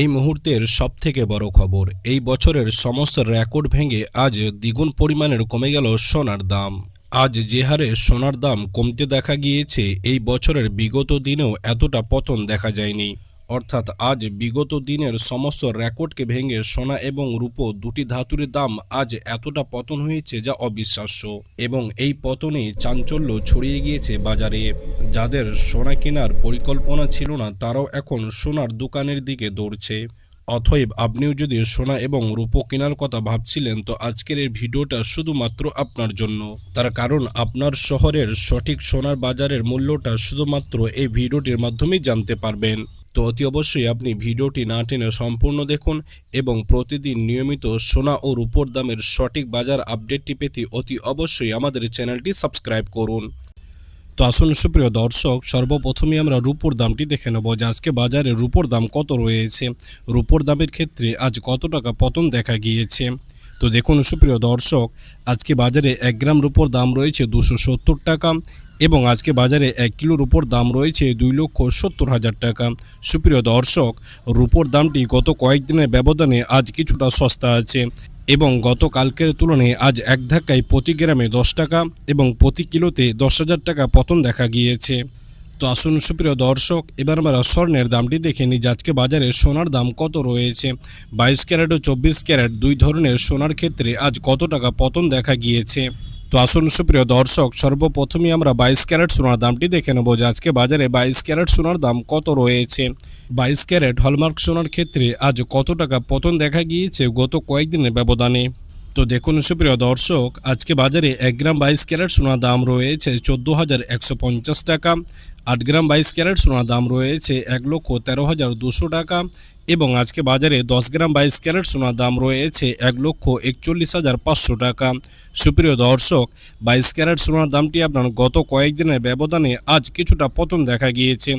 এই মুহূর্তের সবথেকে বড় খবর, এই বছরের সমস্ত রেকর্ড ভেঙে আজ দ্বিগুণ পরিমাণের কমে গেল সোনার দাম। আজ যে হারে সোনার দাম কমতে দেখা গিয়েছে, এই বছরের বিগত দিনেও এতটা পতন দেখা যায়নি। অর্থাৎ আজ বিগত দিনের সমস্ত রেকর্ডকে ভেঙে সোনা এবং রূপো দুটি ধাতুর দাম আজ এতটা পতন হয়েছে যা অবিশ্বাস্য। এবং এই পতনে চাঞ্চল্য ছড়িয়ে গিয়েছে বাজারে। যাদের সোনা কেনার পরিকল্পনা ছিল না, তারাও এখন সোনার দোকানের দিকে দৌড়ছে। অতএব আপনিও যদি সোনা এবং রূপো কেনার কথা ভাবছিলেন, তো আজকের এই ভিডিওটা শুধুমাত্র আপনার জন্য। তার কারণ আপনার শহরের সঠিক সোনার বাজারের মূল্যটা শুধুমাত্র এই ভিডিওটির মাধ্যমেই জানতে পারবেন। তো অতি অবশ্যই আপনি ভিডিওটি না টেনে সম্পূর্ণ দেখুন এবং প্রতিদিন নিয়মিত সোনা ও রূপোর দামের সঠিক বাজার আপডেটটি পেতে অতি অবশ্যই আমাদের চ্যানেলটি সাবস্ক্রাইব করুন। তো আসুন সুপ্রিয় দর্শক, সর্বপ্রথমে আমরা রূপোর দামটি দেখে নেব যে আজকে বাজারে রূপোর দাম কত রয়েছে। রূপোর দামের ক্ষেত্রে আজ কত টাকা পতন দেখা গিয়েছে। তো দেখুন সুপ্রিয় দর্শক, আজকে বাজারে 1 গ্রাম রূপোর দাম রয়েছে 270 টাকা এবং আজকে বাজারে 1 কিলোর রূপোর দাম রয়েছে 2,70,000 টাকা। সুপ্রিয় দর্শক, রূপোর দামটি গত কয়েকদিনের ব্যবধানে আজ কিছুটা সস্তা আছে এবং গতকালকের তুলনায় আজ এক ধাক্কায় প্রতি গ্রামে 10 টাকা এবং প্রতি কিলোতে 10,000 টাকা পতন দেখা গিয়েছে। তো আসুন সুপ্রিয় দর্শক, এবার আমরা স্বর্ণের দামটি দেখে নিই যে আজকে বাজারে সোনার দাম কত রয়েছে। 22 ক্যারেট ও 24 ক্যারেট দুই ধরনের সোনার ক্ষেত্রে আজ কত টাকা পতন দেখা গিয়েছে। তো আসুন সুপ্রিয় দর্শক, সর্বপ্রথমে আমরা 22 ক্যারেট সোনার দামটি দেখে নেব যে আজকে বাজারে 22 ক্যারেট সোনার দাম কত রয়েছে। 22 ক্যারেট হলমার্ক সোনার ক্ষেত্রে আজ কত টাকা পতন দেখা গিয়েছে গত কয়েকদিনের ব্যবধানে। তো দেখুন সুপ্রিয় দর্শক, আজকে বাজারে 1 গ্রাম 22 ক্যারেট সোনার দাম রয়েছে 14,150 টাকা। 8 গ্রাম 22 ক্যারেট সোনার দাম রয়েছে 1,13,200 টাকা এবং আজকে বাজারে 10 গ্রাম 22 ক্যারেট সোনার দাম রয়েছে 1,41,500 টাকা। সুপ্রিয় দর্শক, 22 ক্যারেট সোনার দামটি আপনার গত কয়েকদিনের ব্যবধানে আজ কিছুটা পতন দেখা গিয়েছে,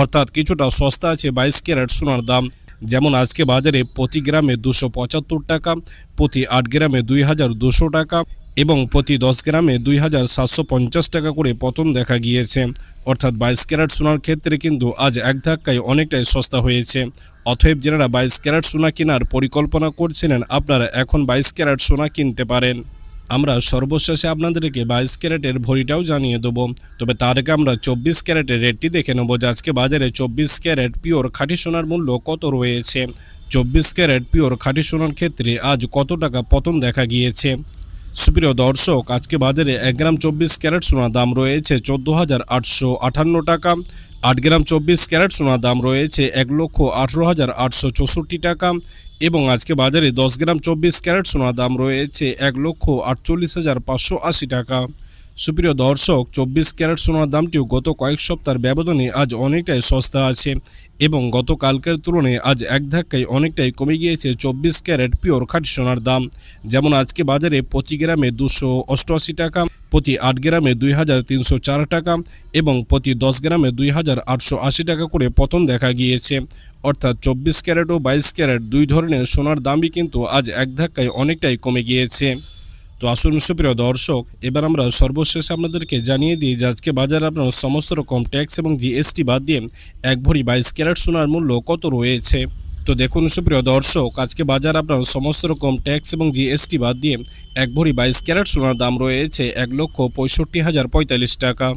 অর্থাৎ কিছুটা সস্তা আছে 22 ক্যারেট সোনার দাম। যেমন আজকে বাজারে প্রতি গ্রামে 275 টাকা, প্রতি 8 গ্রামে 2,200 টাকা এবং প্রতি 10 গ্রামে 2,750 টাকা করে পতন দেখা গিয়েছে। অর্থাৎ 22 ক্যারেট সোনার ক্ষেত্রে কিন্তু আজ এক ধাক্কায় অনেকটাই সস্তা হয়েছে। অতএব যারা 22 ক্যারেট সোনা কেনার পরিকল্পনা করছিলেন, আপনারা এখন 22 ক্যারেট সোনা কিনতে পারেন। আমরা সর্বশেষে আপনাদেরকে 22 ক্যারেটের ভরিটাও জানিয়ে দেবো, তবে তার আগে আমরা 24 ক্যারেটের রেটটি দেখে নেব যে আজকে বাজারে 24 ক্যারেট পিওর খাঁটি সোনার মূল্য কত রয়েছে। 24 ক্যারেট পিওর খাঁটি সোনার ক্ষেত্রে আজ কত টাকা পতন দেখা গিয়েছে। সুপ্রিয় দর্শক, আজকে বাজারে 1 গ্রাম 24 ক্যারেট সোনার দাম রয়েছে 14,858 টাকা। 8 গ্রাম 24 ক্যারেট সোনার দাম রয়েছে 1,18,864 টাকা এবং আজকে বাজারে 10 গ্রাম 24 ক্যারেট সোনার দাম রয়েছে 1,48,580 টাকা। সুপ্রিয় দর্শক, 24 ক্যারেট সোনার দামটিও গত কয়েক সপ্তাহের ব্যবধানে আজ অনেকটাই সস্তা আছে এবং গতকালকের তুলনায় আজ এক ধাক্কায় অনেকটাই কমে গিয়েছে 24 ক্যারেট পিওর খাঁটি সোনার দাম। যেমন আজকে বাজারে প্রতি গ্রামে 288 টাকা, প্রতি 8 গ্রামে 2,304 টাকা এবং প্রতি 10 গ্রামে 2,880 টাকা করে পতন দেখা গিয়েছে। অর্থাৎ 24 ক্যারেট ও 22 ক্যারেট দুই ধরনের সোনার দামই কিন্তু আজ এক ধাক্কায় অনেকটাই কমে গিয়েছে। তো আসুন সুপ্রিয় দর্শক, এবার আমরা সর্বশেষ আপনাদেরকে জানিয়ে দিই যে আজকে বাজারে আপনার সমস্ত রকম ট্যাক্স এবং জিএসটি বাদ দিয়ে 1 ভরি 22 ক্যারেট সোনার মূল্য কত রয়েছে। তো দেখুন সুপ্রিয় দর্শক, আজকে বাজার আপনার সমস্ত রকম ট্যাক্স এবং জিএসটি বাদ দিয়ে 1 ভরি 22 ক্যারেট সোনার দাম রয়েছে 1,65,045 টাকা।